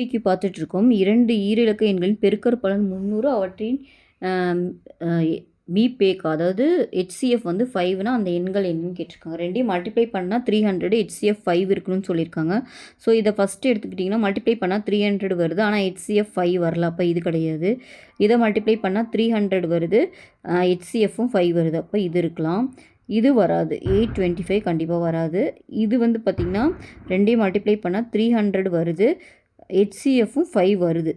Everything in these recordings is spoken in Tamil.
கேள்விக்கு பார்த்துட்ருக்கோம். 2 ஈரிலக்க எண்களின் பெருக்கற்பலன் 300 அவற்றின் மீபேக் அதாவது HCF வந்து 5னா அந்த எண்கள் என்னன்னு கேட்டிருக்காங்க. 2யும் மல்டிப்ளை பண்ணால் 300 HCF 5 இருக்கணும்னு சொல்லியிருக்காங்க. ஸோ இதை ஃபஸ்ட்டு எடுத்துக்கிட்டிங்கன்னா மல்டிப்ளை பண்ணால் 300 வருது. ஆனால் HCF 5 வரல. அப்போ இது கிடையாது. இதை மல்டிப்ளை பண்ணால் 300 வருது. HCFும் 5 வருது. அப்போ இது இருக்கலாம். இது வராது. 825 கண்டிப்பாக வராது. இது வந்து பார்த்திங்கன்னா 2யும் மல்டிப்ளை பண்ணால் 300 வருது. HCFும் 5 வருது.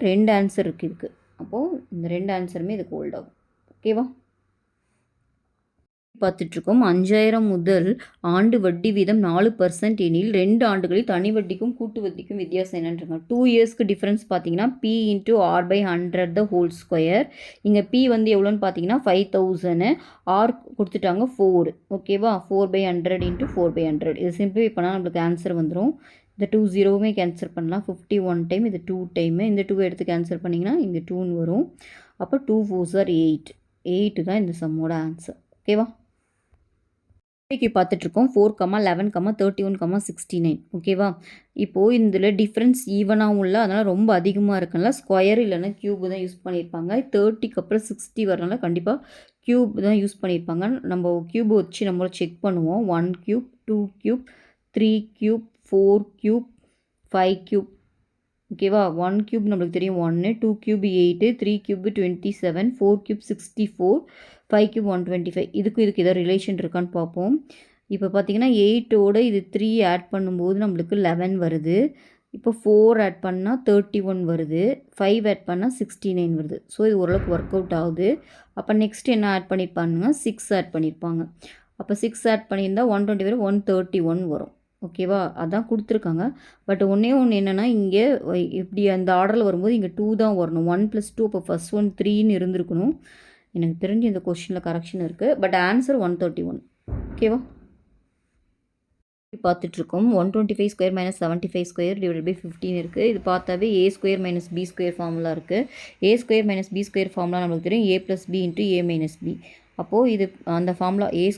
2 ஆன்சர் இருக்குது இதுக்கு. அப்போது இந்த 2 ஆன்சருமே இதுக்கு ஹோல்ட் ஆகும். ஓகேவா? பார்த்துட்ருக்கோம். 5000 முதல் ஆண்டு வட்டி வீதம் 4% எனில் 2 ஆண்டுகளில் தனி வட்டிக்கும் கூட்டு வட்டிக்கும் வித்தியாசம் என்னன்றாங்க. 2 இயர்ஸ்க்கு டிஃப்ரென்ஸ் பார்த்தீங்கன்னா P × R/100 the whole square. இங்கே P வந்து எவ்வளோன்னு பார்த்தீங்கன்னா 5000, R கொடுத்துட்டாங்க 4. ஓகேவா? 4/100 × 4/100. இது சிம்பிளிஃபை பண்ணால் நம்மளுக்கு ஆன்சர் வந்துடும். இந்த 2 0வுமே கேன்சல் பண்ணலாம். 51 டைம், இது 2 டைமு. இந்த 2 எடுத்து கேன்சல் பண்ணிங்கன்னா இங்கே 2ன்னு வரும். அப்போ 2 4s are 8. 8 தான் இந்த சம்மோட ஆன்சர். ஓகேவா? கேள்விக்கு பார்த்துட்ருக்கோம். 4, 11, 31, 69. ஓகேவா? இப்போது இதில் டிஃப்ரென்ஸ் ஈவனாகவும் இல்லை, அதனால் ரொம்ப அதிகமாக இருக்குனால ஸ்கொயர் இல்லைன்னா க்யூப் தான் யூஸ் பண்ணியிருப்பாங்க. 30க்கு அப்புறம் 60 வரனால கண்டிப்பாக க்யூப் தான் யூஸ் பண்ணியிருப்பாங்க. நம்ம க்யூப் வச்சு நம்மள செக் பண்ணுவோம். 1 cube, 2 cube, 3 cube, 4 cube, 5 cube. ஓகேவா? 1 க்யூப் நம்மளுக்கு தெரியும் 1, 2 க்யூப் 8, 3 க்யூப் 27, 4 க்யூப் 64, 5 க்யூப் 125. இதுக்கு ஏதாவது ரிலேஷன் இருக்கான்னு பார்ப்போம். இப்போ பார்த்தீங்கன்னா 8ஓட இது 3 ஆட் பண்ணும்போது நம்மளுக்கு 11 வருது. இப்போ 4 ஆட் பண்ணால் 31 வருது. 5 ஆட் பண்ணால் 69 வருது. ஸோ இது ஓரளவுக்கு ஒர்க் அவுட் ஆகுது. அப்போ நெக்ஸ்ட் என்ன ஆட் பண்ணியிருப்பாங்கன்னா 6 ஆட் பண்ணியிருப்பாங்க. அப்போ 6 ஆட் பண்ணியிருந்தால் 120 131 வரும். ஓகேவா? அதான் கொடுத்துருக்காங்க. பட் ஒன்றே ஒன்று என்னென்னா இங்கே இப்படி அந்த ஆர்டரில் வரும்போது இங்கே 2 தான் வரணும். 1 + 2 அப்போ ஃபஸ்ட் ஒன் 3ன்னு இருந்திருக்கணும். எனக்கு தெரிஞ்சு இந்த கொஸ்டினில் கரெக்ஷன் இருக்குது. But answer 131. ஓகேவா? பார்த்துட்ருக்கோம். 125² - 75² / 15 இருக்குது. இது பார்த்தாவே A² - B² ஃபார்முலா இருக்குது. A² - B² ஃபார்முலா நம்மளுக்கு தெரியும். A + B × A - B. அப்போது இது அந்த ஃபார்முலா A²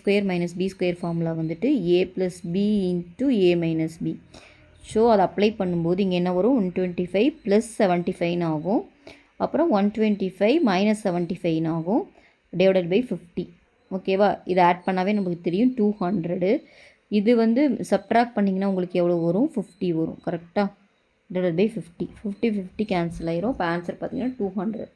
- B² ஃபார்முலா வந்துட்டு A + B × A - B. So அதை அப்ளை பண்ணும்போது இங்கே என்ன வரும்? 125 + 75 ஆகும். அப்புறம் 125 - 75 ஆகும். / 50. ஓகேவா? இதை ஆட் பண்ணாவே நமக்கு தெரியும் 200. இது வந்து சப்ட்ராக்ட் பண்ணிங்கன்னா உங்களுக்கு எவ்வளோ வரும்? 50 வரும். கரெக்டாக? / 50. 50 50 கேன்சல் ஆயிரும். இப்போ ஆன்சர் பார்த்தீங்கன்னா 200.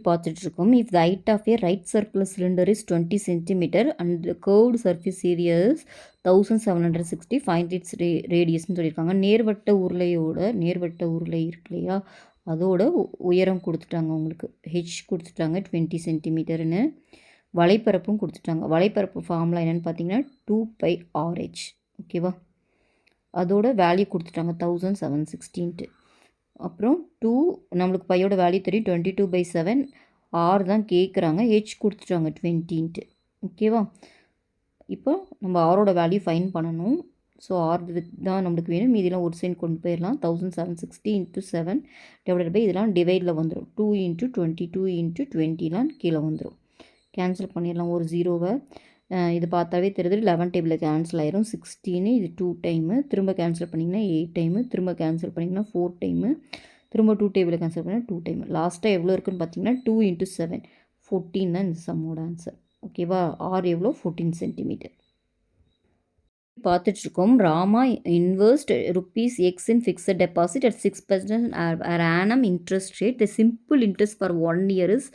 பார்த்துட்ருக்கோம். If the height of a right circular cylinder is 20 centimetre and the curved surface area is 1760, find its ரேடியஸ்ன்னு சொல்லியிருக்காங்க. நேர்வட்ட உருளை இருக்கு இல்லையா, அதோட உயரம் கொடுத்துட்டாங்க உங்களுக்கு. ஹெச் கொடுத்துட்டாங்க 20 சென்டிமீட்டர்னு. வலைப்பரப்பும் கொடுத்துட்டாங்க. வலைப்பரப்பு ஃபார்முலா என்னென்னு பார்த்தீங்கன்னா 2πRh. ஓகேவா? அதோட வேல்யூ கொடுத்துட்டாங்க 1760. அப்புறம் 2 நம்மளுக்கு பையோட வேல்யூ தெரியும் 22/7. R தான் கேட்குறாங்க. ஹெச் கொடுத்துட்டாங்க 20. ஓகேவா? இப்போ நம்ம ஆரோட வேல்யூ ஃபைன் பண்ணணும். ஸோ ஆர் தான் நம்மளுக்கு வேணும். மீதிலாம் ஒரு சைன் கொண்டு போயிடலாம். 1760 × 7 / இதெல்லாம் டிவைடில் வந்துடும். 2 × 22 × 20லாம் கீழே வந்துடும். கேன்சல் பண்ணிடலாம் ஒரு 0வை. இது பார்த்தாவே தெரியுது 11 டேபிளில் கேன்சல் ஆயிரும். 16, இது 2 டைமு. திரும்ப கேன்சல் பண்ணிங்கன்னா 8 டைமு. திரும்ப கேன்சல் பண்ணிங்கன்னா 4 டைமு. திரும்ப 2 டேபிளில் கேன்சல் பண்ணிங்கன்னா 2 டைமு. லாஸ்ட்டாக எவ்வளோ இருக்குன்னு பார்த்தீங்கன்னா 2 × 7 14 தான் இந்த சம்மோட ஆன்சர். ஓகேவா? ஆர் எவ்வளோ? 14 சென்டிமீட்டர். பார்த்துட்ருக்கோம். Rama invest ₹X in fixed deposit at 6% per annum interest rate. The simple interest for 1 year is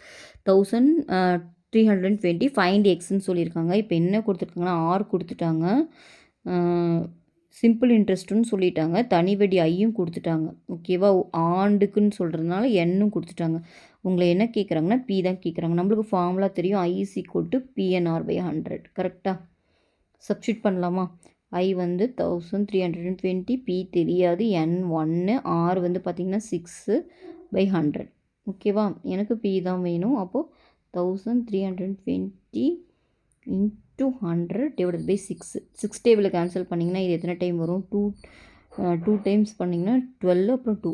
1320. Find எக்ஸ்ன்னு சொல்லியிருக்காங்க. இப்போ என்ன கொடுத்துருக்காங்கன்னா ஆர் கொடுத்துட்டாங்க, சிம்பிள் இன்ட்ரெஸ்ட்டுன்னு சொல்லிட்டாங்க, தனி வட்டி ஐயும் கொடுத்துட்டாங்க. ஓகேவா? ஆண்டுக்குன்னு சொல்கிறதுனால என்னும் கொடுத்துட்டாங்க. உங்களை என்ன கேட்குறாங்கன்னா பி தான் கேட்குறாங்க. நம்மளுக்கு ஃபார்முலா தெரியும். I = PNR/100. கரெக்டாக? சப்ஸ்டியூட் பண்ணலாமா? I வந்து 1320, P தெரியாது, N 1, R வந்து பார்த்திங்கன்னா 6/100. ஓகேவா? எனக்கு P தான் வேணும். அப்போது 1320 × 100 / 6. 6 டேபிளில் கேன்சல் பண்ணிங்கன்னா இது எத்தனை டைம் வரும்? 2 டைம்ஸ் பண்ணிங்கன்னா 12, அப்புறம் 2.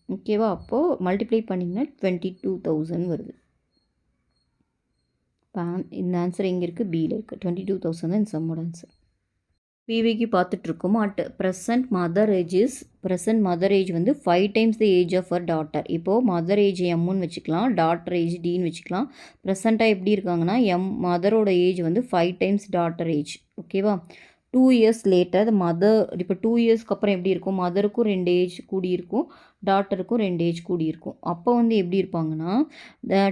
ஓகேவா? அப்போது மல்டிப்ளை பண்ணிங்கன்னா 22,000 வருது. இப்போ இந்த ஆன்சர் எங்கே இருக்குது? பியில் இருக்குது. 22,000 தான் இந்த சம்மோட ஆன்சர். பிவிக்கு பார்த்துட்ருக்கோம். அட் ப்ரெசன்ட் மதர் ஏஜ் வந்து 5 டைம்ஸ் த ஏஜ் ஆஃப் அவர் டாட்டர். இப்போது மதர் ஏஜ் எம்முன்னு வச்சுக்கலாம், டாட்டர் ஏஜ் டின்னு வச்சுக்கலாம். ப்ரெசண்ட்டாக எப்படி இருக்காங்கன்னா மதரோட ஏஜ் வந்து 5 டைம்ஸ் டாட்டர் ஏஜ். ஓகேவா? 2 இயர்ஸ் லேட்டர் மதர். இப்போ 2 இயர்ஸ்க்கு அப்புறம் எப்படி இருக்கும்? மதருக்கும் 2 ஏஜ் கூடியிருக்கும், டாட்டருக்கும் 2 ஏஜ் கூடியிருக்கும். அப்போ வந்து எப்படி இருப்பாங்கன்னா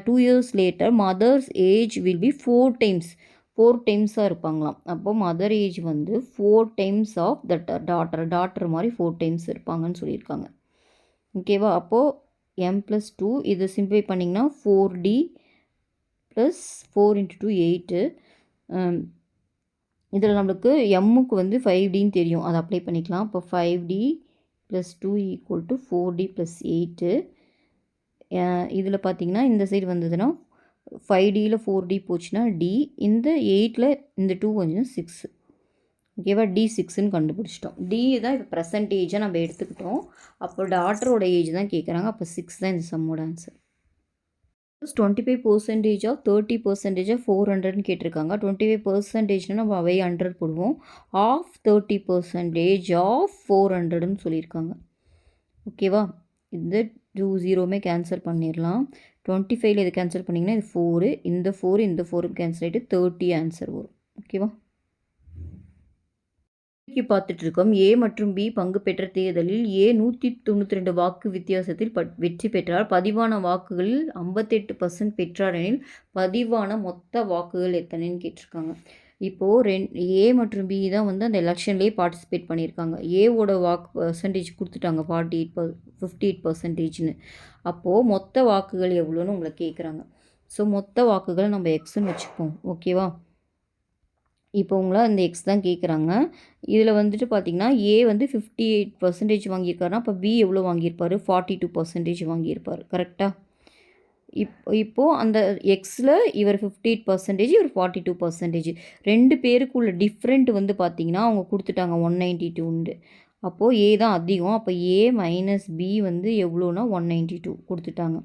2 years later mothers age will be 4 டைம்ஸாக இருப்பாங்களாம். அப்போ மதர் ஏஜ் வந்து 4 டைம்ஸ் ஆஃப் த டாட்டர் மாதிரி 4 டைம்ஸ் இருப்பாங்கன்னு சொல்லியிருக்காங்க. ஓகேவா? அப்போது m+2 இதை சிம்பிளை பண்ணிங்கன்னா 4d + 4 × 2 8. இதில் நம்மளுக்கு எம்முக்கு வந்து 5dன்னு தெரியும், அதை அப்ளை பண்ணிக்கலாம். இப்போ 5d + 2 = 4d + 8. இதில் பார்த்தீங்கன்னா இந்த சைடு வந்ததுன்னா 5dயில் 4d போச்சுன்னா d, இந்த 8ல் இந்த 2 கொஞ்சம் 6. ஓகேவா? d 6ன்னு கண்டுபிடிச்சிட்டோம். d தான் இப்போ ப்ரெசன்டேஜாக நம்ம எடுத்துக்கிட்டோம். அப்போ டாட்டரோட ஏஜ் தான் கேட்குறாங்க. அப்போ 6 தான் இந்த சம்மோட ஆன்சர். 25% ஆஃப் 30% ஆஃப் 400ன்னு கேட்டிருக்காங்க. 25%னா நம்ம அவை 100 போடுவோம். ஆஃப் 30% ஆஃப் 400ன்னு சொல்லியிருக்காங்க. ஓகேவா? இந்த 2 0மே கேன்சல் பண்ணிடலாம். 25ல் இது கேன்சல் பண்ணிங்கன்னா இது 4, இந்த 4 கேன்சல் ஆகிட்டு 30 ஆன்சர் வரும். ஓகேவா? பார்த்துட்ருக்கோம். ஏ மற்றும் பி பங்கு பெற்ற தேர்தலில் ஏ 192 வாக்கு வித்தியாசத்தில் வெற்றி பெற்றார். பதிவான வாக்குகளில் 58% பெற்றார் எனில் பதிவான மொத்த வாக்குகள் எத்தனைன்னு கேட்டிருக்காங்க. இப்போது ஏ மற்றும் பி தான் வந்து அந்த எலெக்ஷன்லேயே பார்ட்டிசிபேட் பண்ணியிருக்காங்க. ஏவோட வாக்கு பர்சன்டேஜ் கொடுத்துட்டாங்க 58%. அப்போது மொத்த வாக்குகள் எவ்வளோன்னு உங்களை கேட்குறாங்க. ஸோ மொத்த வாக்குகளை நம்ம எக்ஸ்ன்னு வச்சுப்போம். ஓகேவா? இப்போ உங்களை அந்த எக்ஸ் தான் கேட்குறாங்க. இதில் வந்துட்டு பார்த்திங்கன்னா ஏ வந்து 58% வாங்கியிருக்காருன்னா அப்போ பி எவ்வளோ வாங்கியிருப்பார்? 42% வாங்கியிருப்பார். கரெக்டாக? இப்போது அந்த எக்ஸில் இவர் 58%, இவர் 42%. 2 பேருக்குள்ள டிஃப்ரெண்ட் வந்து பார்த்திங்கன்னா அவங்க கொடுத்துட்டாங்க 192. அப்போது ஏ தான் அதிகம். அப்போ ஏ மைனஸ் பி வந்து எவ்வளோனா 192 கொடுத்துட்டாங்க.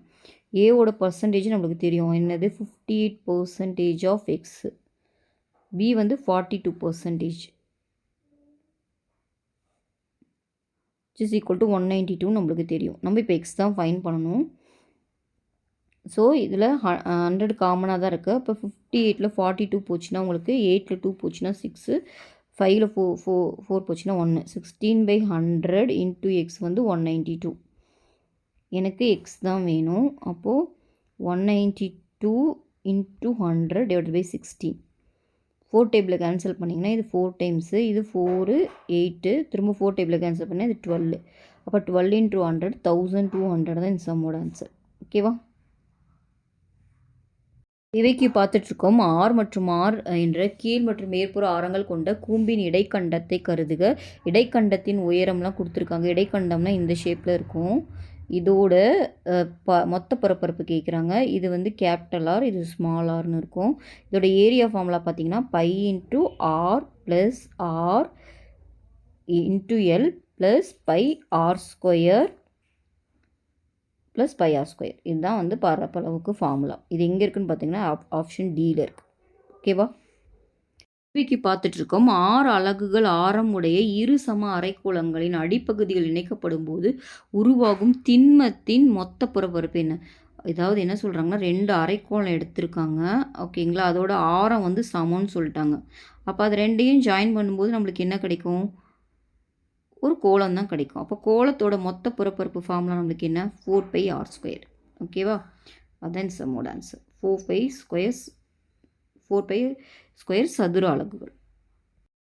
ஏவோட பர்சன்டேஜ் நம்மளுக்கு தெரியும், என்னது? 58% ஆஃப் எக்ஸு. பி வந்து 42%, which is equal to 192 நம்மளுக்கு தெரியும். நம்ம இப்போ எக்ஸ் தான் ஃபைன் பண்ணணும். ஸோ இதில் 100 காமனாக தான் இருக்குது. அப்போ 58ல் 42 போச்சுன்னா உங்களுக்கு 8ல் 2 போச்சுன்னா 6, 5ல் 4 போச்சுன்னா 1. 16/100 இன்ட்டு எக்ஸ் வந்து 192. எனக்கு எக்ஸ் தான் வேணும். அப்போது 192 × 100 / 16. 4 டேபிளில் கேன்சல் பண்ணிங்கன்னா இது 4 டைம்ஸு, இது 4, 8, திரும்ப 4 டேபிளில் கேன்சல் பண்ணால் இது 12. அப்போ 12 × 100 1200 தான் இந்த சம்மோட ஆன்சர். ஓகேவா? இவைக்கு பார்த்துட்ருக்கோம். ஆர் மற்றும் ஆர் என்ற கீழ் மற்றும் மேற்புற ஆரங்கள் கொண்ட கூம்பின் இடைக்கண்டத்தை கருதுக. இடைக்கண்டத்தின் உயரம்லாம் கொடுத்துருக்காங்க. இடைக்கண்டம்னா இந்த ஷேப்பில் இருக்கும். இதோட மொத்த பரப்பரப்பு கேட்குறாங்க. இது வந்து கேபிட்டல் ஆர், இது ஸ்மால் ஆர்னு இருக்கும். இதோட ஏரியா ஃபார்முலா பார்த்தீங்கன்னா π × r + r × l + πr² + πr². இதுதான் வந்து பரப்பளவுக்கு ஃபார்முலா. இது எங்கே இருக்குதுன்னு பார்த்தீங்கன்னா ஆப்ஷன் டியில் இருக்குது. ஓகேவா? கேள்விக்கு பார்த்துட்ருக்கோம். 6 அலகுகள் ஆரம் உடைய இரு சம அரைக்கோளங்களின் அடிப்பகுதிகள் இணைக்கப்படும் போது உருவாகும் திண்மத்தின் மொத்த புறப்பரப்பு என்ன? இதாவது என்ன சொல்கிறாங்கன்னா 2 அரைக்கோளம் எடுத்திருக்காங்க. ஓகேங்களா? அதோட ஆரம் வந்து சமம்னு சொல்லிட்டாங்க. அப்போ அது ரெண்டையும் ஜாயின் பண்ணும்போது நம்மளுக்கு என்ன கிடைக்கும்? ஒரு கோளம் தான் கிடைக்கும். அப்போ கோளத்தோட மொத்த புறப்பரப்பு ஃபார்முலா நம்மளுக்கு என்ன? 4πr². ஓகேவா? அதான் சம்மோட ஆன்சர். 4π² சதுர அலகுகள்.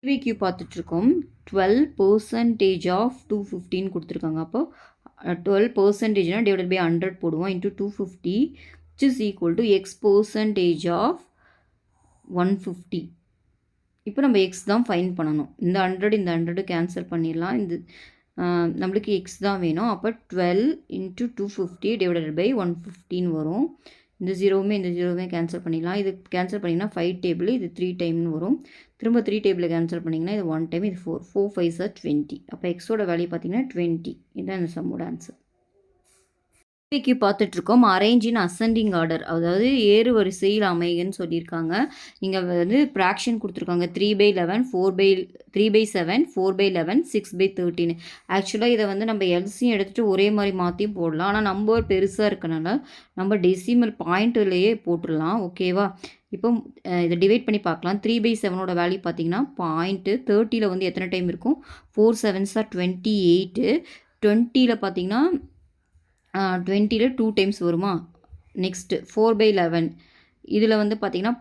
கேள்விக்கு பார்த்துட்ருக்கோம். 12% ஆஃப் 250 கொடுத்துருக்காங்க. அப்போ 12%னா / 100 போடுவோம், into 250, which is equal to x% of 150. இப்போ நம்ம எக்ஸ் தான் ஃபைன் பண்ணணும். இந்த 100 இந்த 100 கேன்சல் பண்ணிடலாம். இந்த நம்மளுக்கு எக்ஸ் தான் வேணும். அப்போ 12 × 250 / 115 வரும். இந்த ஜீரோவுமே கேன்சல் பண்ணிடலாம். இது கேன்சல் பண்ணிங்கன்னா 5 டேபிள், இது 3 டைம்னு வரும். திரும்ப 3 டேபிளில் கேன்சல் பண்ணிங்கன்னா இது 1 டைம், இது 4. 4 5s are 20. அப்போ எக்ஸோட வேல்யூ பார்த்தீங்கன்னா 20. இதுதான் இந்த சம்மோட ஆன்சர். கேள்விக்கு பார்த்துட்ருக்கோம். அரேஞ்ச் இன் அசெண்டிங் ஆர்டர். அதாவது ஏறு வரிசையில் அமைகன்னு சொல்லியிருக்காங்க. இங்க வந்து ஃப்ராக்ஷன் குடுத்துருக்காங்க. 3/11, 3/7, 4/11, 6/13. ஆக்சுவலா இத வந்து நம்ம எல்சிஎம் எடுத்துட்டு ஒரே மாரி மாத்தியும் போடலாம். ஆனா நம்பர் பெருசா இருக்கனால, நம்ம டெசிமல் பாயிண்ட்லயே போட்டுறலாம். ஓகேவா? இப்போ இத டிவைட் பண்ணி பார்க்கலாம். 3/7ஓட வேல்யூ பார்த்தீங்கன்னா, 30ல வந்து எத்தன டைம் இருக்கும்? 4 7s ஆர் 28. 20ல பார்த்தீங்கன்னா 20ல 2 டைம்ஸ் வருமா? நெக்ஸ்ட்டு 4/11 இதில் வந்து பார்த்திங்கன்னா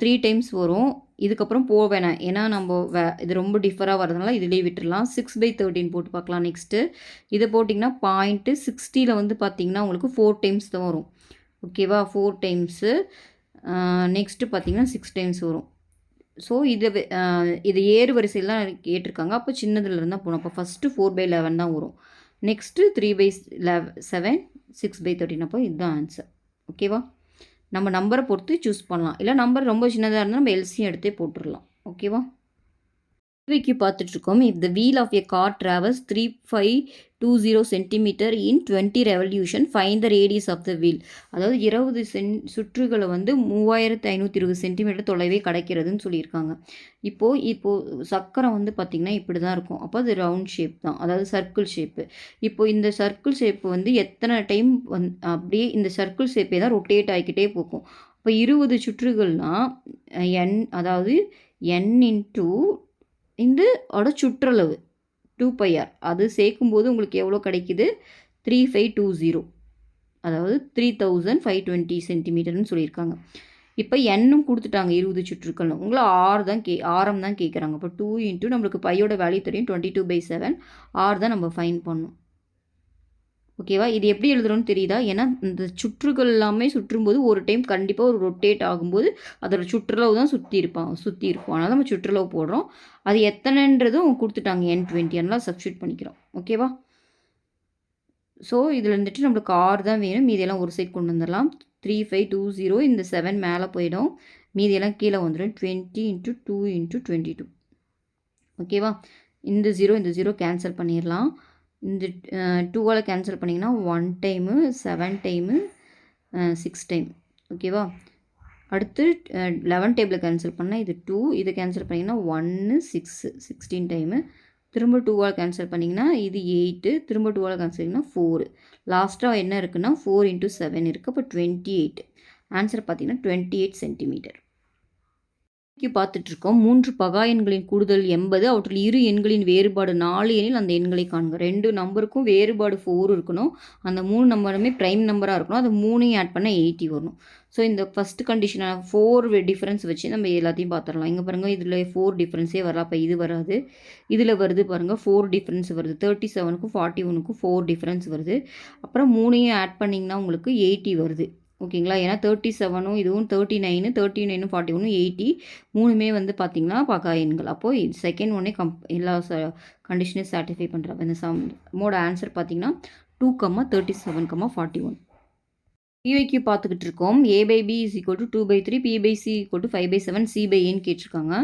3 டைம்ஸ் வரும். இதுக்கப்புறம் வேணாம். ஏன்னா நம்ம இது ரொம்ப டிஃபராக வரதுனால இதிலேயே விட்டுடலாம். 6/13 போட்டு பார்க்கலாம். நெக்ஸ்ட்டு இதை போட்டிங்கன்னா 60ல் வந்து பார்த்திங்கன்னா உங்களுக்கு 4 டைம்ஸ் தான் வரும். ஓகேவா? 4 டைம்ஸு. நெக்ஸ்ட்டு பார்த்திங்கன்னா 6 டைம்ஸ் வரும். ஸோ இது ஏறு வரிசையில் தான் கேட்டிருக்காங்க. அப்போ சின்னதுலேருந்து தான் போகணும். அப்போ ஃபஸ்ட்டு 4/11 தான் வரும். நெக்ஸ்ட்டு 3/7, 6/13. அப்போ இதுதான் ஆன்சர். ஓகேவா? நம்ம நம்பரை பொறுத்து சூஸ் பண்ணலாம். இல்லை நம்பர் ரொம்ப சின்னதாக இருந்தால் நம்ம எல்சிஎம் எடுத்தே போட்டுடலாம். ஓகேவா? கேள்விக்கு பார்த்துட்ருக்கோம். If the wheel of a car travels 3520 centimetre in 20 revolution find the radius of the wheel. அதாவது 20 சுற்றுகளை வந்து 3520 சென்டிமீட்டர் தொலைவே கிடைக்கிறதுன்னு சொல்லியிருக்காங்க. இப்போது சக்கரம் வந்து பார்த்திங்கன்னா இப்படி தான் இருக்கும். அப்போ அது ரவுண்ட் ஷேப் தான், அதாவது சர்க்கிள் ஷேப்பு. இப்போது இந்த சர்க்கிள் ஷேப்பு வந்து எத்தனை டைம் அப்படியே இந்த சர்க்கிள் ஷேப்பே தான் ரொட்டேட் ஆகிக்கிட்டே போகும். இப்போ 20 சுற்றுகள்னால் அதாவது n இன்ட்டு இந்த சுற்றளவு 2πr அது சேர்க்கும்போது உங்களுக்கு எவ்வளோ கிடைக்குது? 3520, அதாவது 3520 சென்டிமீட்டர்னு சொல்லியிருக்காங்க. இப்போ எண்ணும் கொடுத்துட்டாங்க 20 சுற்றுக்கள். உங்களை ஆரம் தான் கேட்குறாங்க. இப்போ 2 இன்ட்டு நம்மளுக்கு பையோட வேல்யூ தெரியும் 22/7. ஆர் தான் நம்ம ஃபைன் பண்ணணும். ஓகேவா? இது எப்படி எழுதுறோன்னு தெரியுதா? ஏன்னா இந்த சுற்றுகள் எல்லாமே சுற்றும்போது ஒரு டைம் கண்டிப்பாக ஒரு ரொட்டேட் ஆகும்போது அதோட சுற்றளவு தான் சுற்றி இருக்கும். அதனால் நம்ம சுற்றளவு போடுறோம். அது எத்தனைன்றதும் கொடுத்துட்டாங்க N20. அதனால் சப்ஸ்டியூட் பண்ணிக்கிறோம். ஓகேவா? ஸோ இதில் வந்துட்டு நம்மளுக்கு ஆர் தான் வேணும். மீதியெல்லாம் ஒரு சைட் கொண்டு வந்துடலாம். 3520 இந்த 7 மேலே போயிடும். மீதியெல்லாம் கீழே வந்துடும். 20 × 2 × 22. ஓகேவா? இந்த 0 கேன்சல் பண்ணிடலாம். இந்த 2ஆல் கேன்சல் பண்ணிங்கன்னா 1 டைமு, 7 டைமு, 6 டைம். ஓகேவா? அடுத்து 11 டேபிளில் கேன்சல் பண்ணால் இது 2, இதை கேன்சல் பண்ணிங்கன்னா 1 6 16 டைமு. திரும்ப 2ஆல் கேன்சல் பண்ணிங்கன்னா இது 8, திரும்ப 2ஆல் கேன்சல் பண்ணிங்கன்னா 4. லாஸ்ட்டாக என்ன இருக்குன்னா 4 × 7 இருக்குது. அப்போ 28. ஆன்சர் பார்த்தீங்கன்னா 28 சென்டிமீட்டர். பார்த்துட்ருக்கோம். 3 பகா எண்களின் கூடுதல் 80, அவற்றில் இரு எண்களின் வேறுபாடு 4 எனில் அந்த எண்களை காண்க. 2 நம்பருக்கும் வேறுபாடு 4 இருக்கணும். அந்த 3 நம்பருமே ப்ரைம் நம்பராக இருக்கணும். அது 3ஐயும் ஆட் பண்ணால் 80 வரணும். ஸோ இந்த ஃபஸ்ட்டு கண்டிஷனாக 4 டிஃப்ரென்ஸ் வச்சு நம்ம எல்லாத்தையும் பார்த்துடலாம். இங்கே பாருங்கள், இதில் 4 டிஃப்ரென்ஸே வரலாம். அப்போ இது வராது. இதில் வருது பாருங்கள், 4 டிஃப்ரென்ஸ் வருது. 37க்கும் 41க்கும் 4 டிஃப்ரென்ஸ் வருது. அப்புறம் 3ஐயும் ஆட் பண்ணிங்கன்னா உங்களுக்கு 80 வருது. ஓகேங்களா? ஏன்னா 37ம் இதுவும் 39, 39ம் 41, 80 3மே வந்து பார்த்திங்கன்னா பகா எண்கள். அப்போது செகண்ட் ஒன்னே எல்லா கண்டிஷனையும் சாட்டிஸ்ஃபை பண்ணுறப்ப இந்த சம்மோட ஆன்சர் பார்த்திங்கன்னா 2, 37, 41. பிவைக்கு பார்த்துக்கிட்டு இருக்கோம். a/b = 2/3, p/c = 5/7, c/aன்னு கேட்டிருக்காங்க.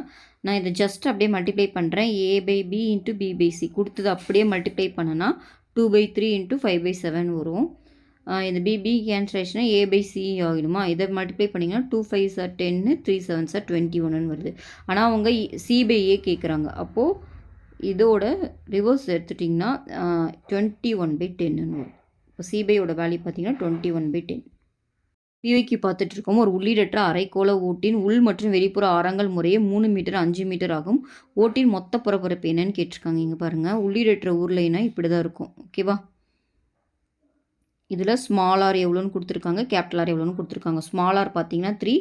நான் இதை ஜஸ்ட் அப்படியே மல்டிப்ளை பண்ணுறேன். a/b × b/c கொடுத்தது அப்படியே மல்டிப்ளை பண்ணனா 2/3 × 5/7 வரும். இந்த பிபி கேன்சலேஷனை a/c ஆகிடுமா? இதை மல்டிப்ளை பண்ணிங்கன்னா 2 5s are 10, 3 7s are 21 வருது. ஆனால் அவங்க c/a கேட்குறாங்க. அப்போது இதோட ரிவர்ஸ் எடுத்துட்டிங்கன்னா 21/10 வரும். இப்போ c/யோட வேல்யூ பார்த்தீங்கன்னா 21/10. பிவைக்கு பார்த்துட்ருக்கோம். ஒரு உள்ளீடற்ற அரைக்கோள ஓட்டின் உள் மற்றும் வெளிப்புற ஆரங்கள் முறையே 3 மீட்டர் 5 மீட்டர் ஆகும். ஓட்டின் மொத்த புறப்பரப்பு என்னன்னு கேட்டிருக்காங்க. இங்கே பாருங்கள், உள்ளீடற்ற ஊர்லைனா இப்படி தான் இருக்கும். ஓகேவா? இதில் ஸ்மால் ஆர் எவ்வளோன்னு கொடுத்துருக்காங்க, கேபிட்டல் ஆர் எவ்வளோன்னு கொடுத்துருக்காங்க. ஸ்மால் ஆர் பார்த்தீங்கன்னா 3,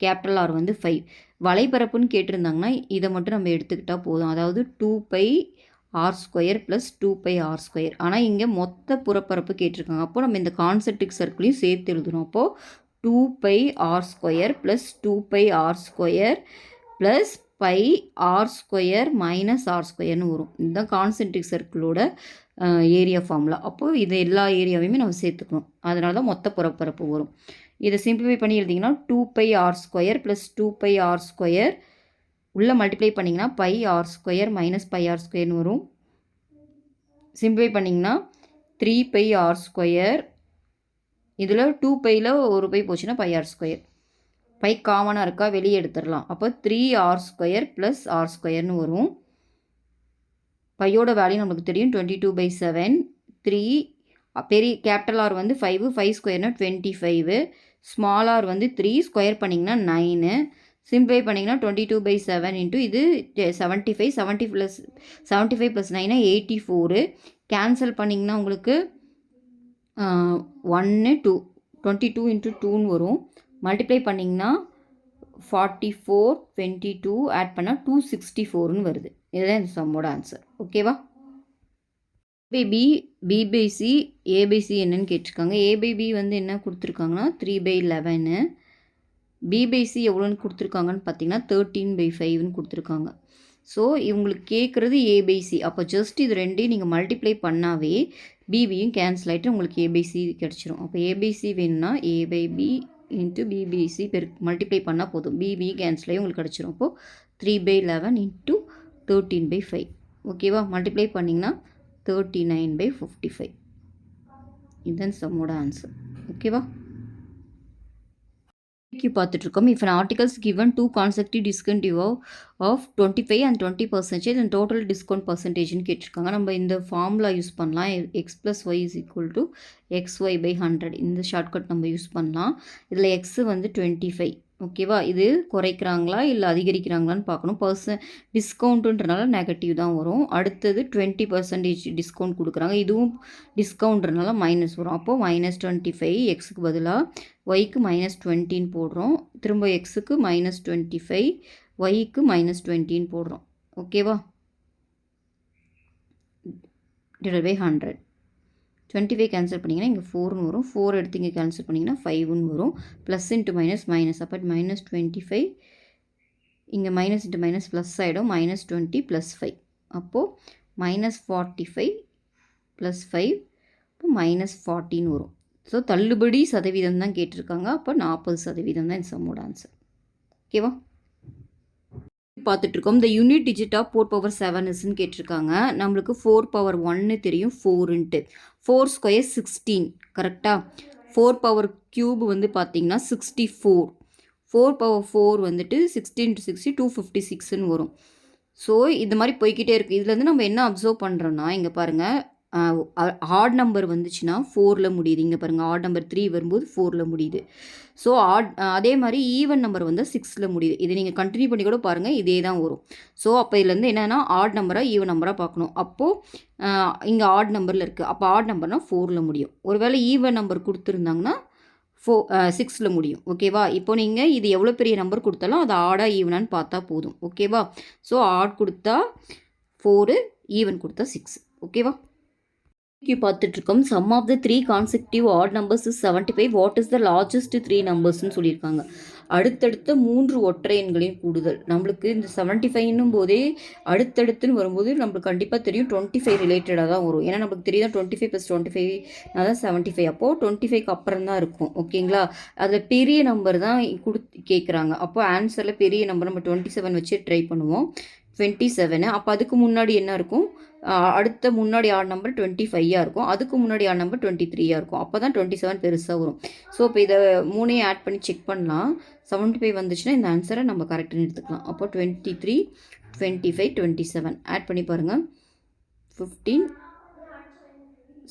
கேபிட்டல் ஆர் வந்து 5. வலைப்பரப்புன்னு கேட்டிருந்தாங்கன்னா இதை மட்டும் நம்ம எடுத்துக்கிட்டால் போதும். அதாவது 2πr² + 2πr². ஆனால் இங்கே மொத்த புறப்பரப்பு கேட்டிருக்காங்க. அப்போது நம்ம இந்த கான்சென்ட்ரிக் சர்க்கிளையும் சேர்த்து எழுதுகிறோம். அப்போது 2πr² + 2πr² + πr² - r²ன்னு வரும். இதுதான் கான்சென்ட்ரிக் சர்க்கிளோட ஏரியா ஃபார்முலா. அப்போது இது எல்லா ஏரியாவையுமே நம்ம சேர்த்துக்கணும். அதனால தான் மொத்த புறப்பரப்பு வரும். இதை சிம்பிளிஃபை பண்ணி எழுதிங்கன்னா 2πr² + 2πr² உள்ளே மல்டிப்ளை பண்ணிங்கன்னா πr² - πr²ன்னு வரும். சிம்பிளிஃபை பண்ணிங்கன்னா 3 பை ஆர் ஸ்கொயர். இதில் 2 பையில் ஒரு பை போச்சுன்னா பை ஆர் ஸ்கொயர். பை காமனாக இருக்கா, வெளியே எடுத்துடலாம். அப்போ 3r ஸ்கொயர் ப்ளஸ் ஆர் ஸ்கொயர்னு வரும். பையோட வேல்யூ நமக்கு தெரியும் 22/7. 3 பெரிய கேபிட்டல் ஆர் வந்து 5, 5 ஸ்கொயர்னா 25, ஸ்மால் ஆர் வந்து 3, ஸ்கொயர் பண்ணிங்கன்னா 9, சிம்பிளை பண்ணிங்கன்னா 22/7 இன்ட்டு இது 75, 75 + 9 84, கேன்சல் பண்ணிங்கன்னா உங்களுக்கு 1 2 22 × 2ன்னு வரும். மல்டிப்ளை பண்ணிங்கன்னா 44, 22 ஆட் பண்ணால் 264ன்னு வருது. இதுதான் இந்த சம்மோட ஆன்சர். ஓகேவா? B/C A/C என்னன்னு கேட்டிருக்காங்க. A/B வந்து என்ன கொடுத்துருக்காங்கன்னா 3/11. B/C எவ்வளோன்னு கொடுத்துருக்காங்கன்னு பார்த்தீங்கன்னா 13/5ன்னு கொடுத்துருக்காங்க. ஸோ இவங்களுக்கு கேட்குறது A/C. அப்போ ஜஸ்ட் இது ரெண்டையும் நீங்கள் மல்டிப்ளை பண்ணாவே பிபியும் கேன்சல் ஆகிட்டு உங்களுக்கு A/C கிடச்சிரும். அப்போ A/C வேணும்னா A/B இன்ட்டு B/C மல்டிப்ளை பண்ணால் போதும். பிபி கேன்சல் ஆகி உங்களுக்கு கிடச்சிரும். அப்போது 3/11 இன்ட்டு 13/5. ஓகேவா? மல்டிப்ளை பண்ணிங்கன்னா 39/55. இதுதான் சம்மோட ஆன்சர். ஓகேவா? பார்த்துட்ருக்கோம். If an article is given 2 consecutive discount of 25 and 20% and total discount percentageன்னு கேட்டிருக்காங்க. நம்ம இந்த ஃபார்முலா யூஸ் பண்ணலாம். x + y = xy/100. இந்த ஷார்ட்கட் நம்ம யூஸ் பண்ணலாம். இதில் x வந்து 25. ஓகேவா? இது குறைக்கிறாங்களா இல்லை அதிகரிக்கிறாங்களான்னு பார்க்கணும். டிஸ்கவுண்ட்டுன்றனால நெகட்டிவ் தான் வரும். அடுத்தது 20% டிஸ்கவுண்ட் கொடுக்குறாங்க. இதுவும் டிஸ்கவுண்ட்றனால மைனஸ் வரும். அப்போது -25 எக்ஸுக்கு பதிலாக ஒய்க்கு -20ன்னு போடுறோம். திரும்ப எக்ஸுக்கு -25, ஒய்க்கு -20ன்னு போடுறோம். ஓகேவா? /100. 25 கேன்சல் பண்ணிங்கன்னா இங்கே 4ன்னு வரும். 4 எடுத்து இங்கே கேன்சல் பண்ணிங்கன்னா 5ன்னு வரும். Plus into minus minus. அப்போ -25 இங்கே மைனஸ் இன்ட்டு மைனஸ் ப்ளஸ் ஆகிடும். -20 + 5. அப்போது -45 + 5 இப்போ -40ன்னு வரும். ஸோ தள்ளுபடி சதவீதம் தான் கேட்டிருக்காங்க. அப்போ 40% தான் இந்த சம்மோட ஆன்சர். ஓகேவா? பார்த்துட்ருக்கோம். இந்த யூனிட் டிஜிட் ஆஃப் 4/7 இஸ்ன்னு கேட்டிருக்காங்க. நம்மளுக்கு 4/1 தெரியும் 4ன்ட்டு. 4 ஸ்கொயர் 16 கரெக்டாக. 4/³ வந்து பார்த்திங்கன்னா 64. 4/4 வந்துட்டு 16 × 60 256ன்னு வரும். ஸோ இந்த மாதிரி போய்கிட்டே இருக்குது. இதுலேருந்து நம்ம என்ன அப்சர்வ் பண்ணுறோன்னா, இங்கே பாருங்கள், ஆட் நம்பர் வந்துச்சுன்னா 4ல் முடியுது. இங்கே பாருங்கள், ஆட் நம்பர் 3 வரும்போது 4ல் முடியுது. ஸோ அதே மாதிரி ஈவன் நம்பர் வந்து 6ல் முடியுது. இதை நீங்கள் கண்டினியூ பண்ணி கூட பாருங்கள், இதே தான் வரும். ஸோ அப்போ இதுலேருந்து என்னென்னா ஆட் நம்பராக ஈவன் நம்பராக பார்க்கணும். அப்போது இங்கே ஆட் நம்பரில் இருக்குது. அப்போ ஆட் நம்பர்னால் 4ல் முடியும். ஒருவேளை ஈவன் நம்பர் கொடுத்துருந்தாங்கன்னா 6ல் முடியும். ஓகேவா? இப்போ நீங்கள் இது எவ்வளோ பெரிய நம்பர் கொடுத்தாலும் அது ஆடாக ஈவனான்னு பார்த்தா போதும். ஓகேவா? ஸோ ஆட் கொடுத்தா 4, ஈவன் கொடுத்தா 6. ஓகேவா? பார்த்துட்ருக்கோம். Sum of the 3 consecutive odd numbers is 75. What is the largest 3 நம்பர்ஸ்ன்னு சொல்லியிருக்காங்க. அடுத்தடுத்த 3 ஒற்றை எண்களின் கூடுதல். நம்மளுக்கு இந்த 75ன்னும் போதே அடுத்தடுத்துன்னு வரும்போது நம்மளுக்கு கண்டிப்பாக தெரியும் 25 ரிலேட்டடாக தான் வரும். ஏன்னா நம்மளுக்கு தெரியும் 25 + 25 தான் 75. அப்போது 25க்கு அப்புறம் தான் இருக்கும். ஓகேங்களா? அதில் பெரிய நம்பர் தான் கேட்குறாங்க. அப்போது ஆன்சரில் பெரிய நம்பர் நம்ம 27 வச்சு ட்ரை பண்ணுவோம். 27. அப்போ அதுக்கு முன்னாடி என்ன இருக்கும்? அடுத்த முன்னாடி ஆட் நம்பர் 25 இருக்கும். அதுக்கு முன்னாடி ஆட் நம்பர் 23 இருக்கும். அப்போ தான் 27 பெருசாக வரும். ஸோ இப்போ இதை 3ஐயும் ஆட் பண்ணி செக் பண்ணலாம். 75 வந்துச்சுன்னா இந்த ஆன்சரை நம்ம கரெக்டுன்னு எடுத்துக்கலாம். அப்போ 23, 25, 27 ஆட் பண்ணி பாருங்கள். 15,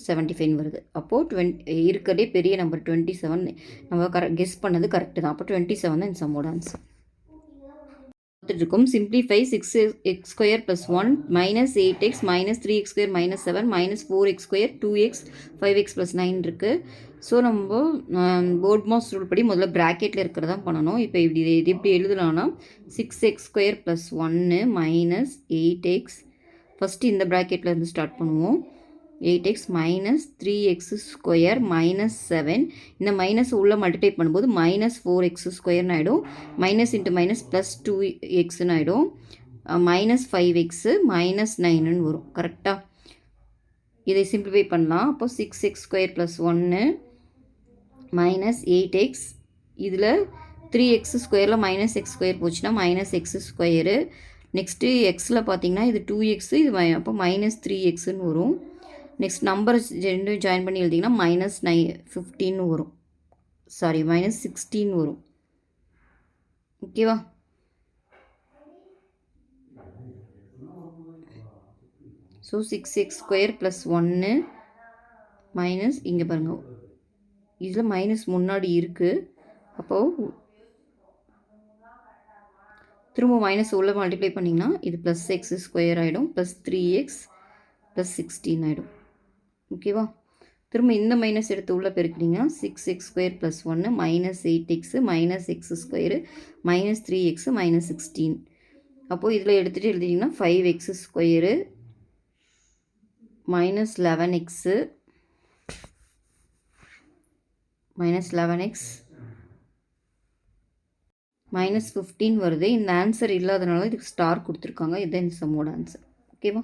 75 வருது. அப்போது இருக்கிறதே பெரிய நம்பர் 27 நம்ம கெஸ் பண்ணது கரெக்டு தான். அப்போ 27 தான் இந்த சம்மோட ஆன்சர். இருக்கும். Simplify 6x² + 1 -8x -3x² -7 -4x² 2x 5x + 9 இருக்குது. ஸோ நம்ம போர்ட் மாஸ் ரூல் படி முதல்ல ப்ராக்கெட்டில் இருக்கிறதா பண்ணணும். இப்போ இது எப்படி எழுதலாம்னா 6x² + 1 -8x, ஃபஸ்ட்டு இந்த ப்ராக்கெட்டில் இருந்து ஸ்டார்ட் பண்ணுவோம். 8x -3x² -7. இந்த மைனஸ் உள்ளே மல்டிப்ளை பண்ணும்போது -4x² ஆகிடும். மைனஸ் இன்ட்டு மைனஸ் +2xன்னு ஆகிடும். -5x -9ன்னு வரும். கரெக்டாக? இதை சிம்பிளிஃபை பண்ணலாம். அப்போ 6x² + 1 -8x, இதில் 3x² -x² போச்சுன்னா -x². நெக்ஸ்ட்டு எக்ஸில் பார்த்தீங்கன்னா இது 2x, இது அப்போ -3xன்னு வரும். நெக்ஸ்ட் நம்பர் ரெண்டும் ஜாயின் பண்ணி எழுதிங்கன்னா -15 வரும், சாரி -16 வரும். ஓகேவா? ஸோ 6x² + 1 மைனஸ் இங்கே பாருங்கள் இதில் மைனஸ் முன்னாடி இருக்குது, அப்போது திரும்ப மைனஸ் உள்ள மல்டிப்ளை பண்ணிங்கன்னா இது +x² ஆகிடும், +3x + 16 ஆகிடும். ஓகேவா? திரும்ப இந்த மைனஸ் எடுத்து உள்ளே பெருக்கிட்டிங்கன்னா 6x² + 1 -8x -x² -3x -16. அப்போது இதில் எடுத்துகிட்டு எழுதிட்டிங்கன்னா 5x² -11x -15 வருது. இந்த ஆன்சர் இல்லாதனால இதுக்கு ஸ்டார் கொடுத்துருக்காங்க. இதுதான் இந்த சம்மோட ஆன்சர். ஓகேவா?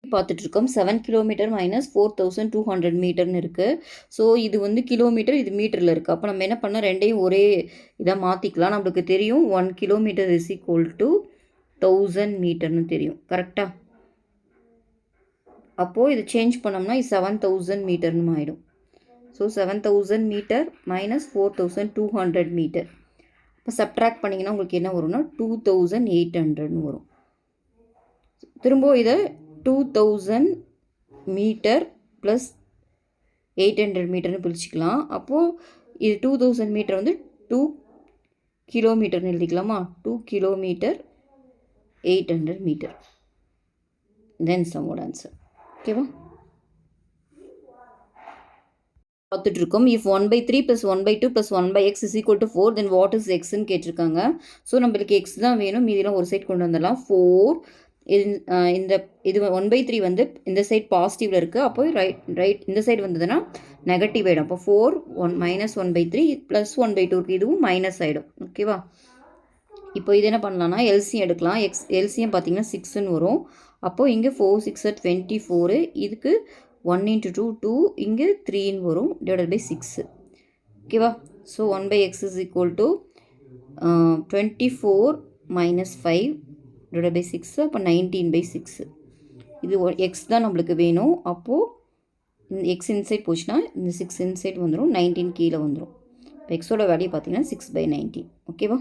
பார்த்துட்ருக்கோம் 7 கிலோமீட்டர் -4200 மீட்டர்னு இருக்குது. ஸோ இது வந்து கிலோமீட்டர், இது மீட்டரில் இருக்குது. அப்போ நம்ம என்ன பண்ணோம், ரெண்டையும் ஒரே இதாக மாற்றிக்கலாம். நம்மளுக்கு தெரியும் 1 கிலோமீட்டர் = 1000 மீட்டர்னு தெரியும். கரெக்டாக? அப்போது இது சேஞ்ச் பண்ணோம்னா 7000 மீட்டர்னு ஆகிடும். So 7000 metre -4200 metre. இப்போ சப்ட்ராக்ட் பண்ணிங்கன்னா உங்களுக்கு என்ன வரும்னா 2800ன்னு வரும். திரும்ப இதை 2000 மீட்டர் + 800 மீட்டர்னு பிரிச்சுக்கலாம். அப்போது இது 2000 மீட்டர் வந்து 2 கிலோமீட்டர்னு எழுதிக்கலாமா? 2 கிலோமீட்டர் 800 மீட்டர். தென் சம்மோட ஆன்சர். ஓகேவா? பார்த்துட்ருக்கோம். If 1/3 + 1/2 + 1/x = 4 then what is எக்ஸ்ன்னு கேட்டிருக்காங்க. ஸோ நம்மளுக்கு எக்ஸ் தான் வேணும், மீதிலாம் ஒரு சைட் கொண்டு வந்துடலாம். 4 இது 1/3 வந்து இந்த சைட் பாசிட்டிவில் இருக்குது, அப்போ ரைட் இந்த சைடு வந்ததுன்னா நெகட்டிவ் ஆகிடும். அப்போ 4 -1/3 + 1/2 இருக்குது, இதுவும் மைனஸ் ஆகிடும். ஓகேவா? இப்போ இது என்ன பண்ணலாம்னா எல்சிஎம் எடுக்கலாம். எல்சிஎம் பார்த்தீங்கன்னா 6ன்னு வரும். அப்போது இங்கே 4 6 24, இதுக்கு 1 × 2 2, இங்கே 3ன்னு வரும், /6. ஓகேவா? ஸோ 1/x = 24 - 5 /6, அப்போ 19/6. இது எக்ஸ் தான் நம்மளுக்கு வேணும். அப்போது எக்ஸ் இன்சைட் போச்சுன்னா இந்த 6 இன்சைட் வந்துடும், 19 கீழே வந்துடும். இப்போ எக்ஸோட வேல்யூ பார்த்தீங்கன்னா 6/19. ஓகேவா?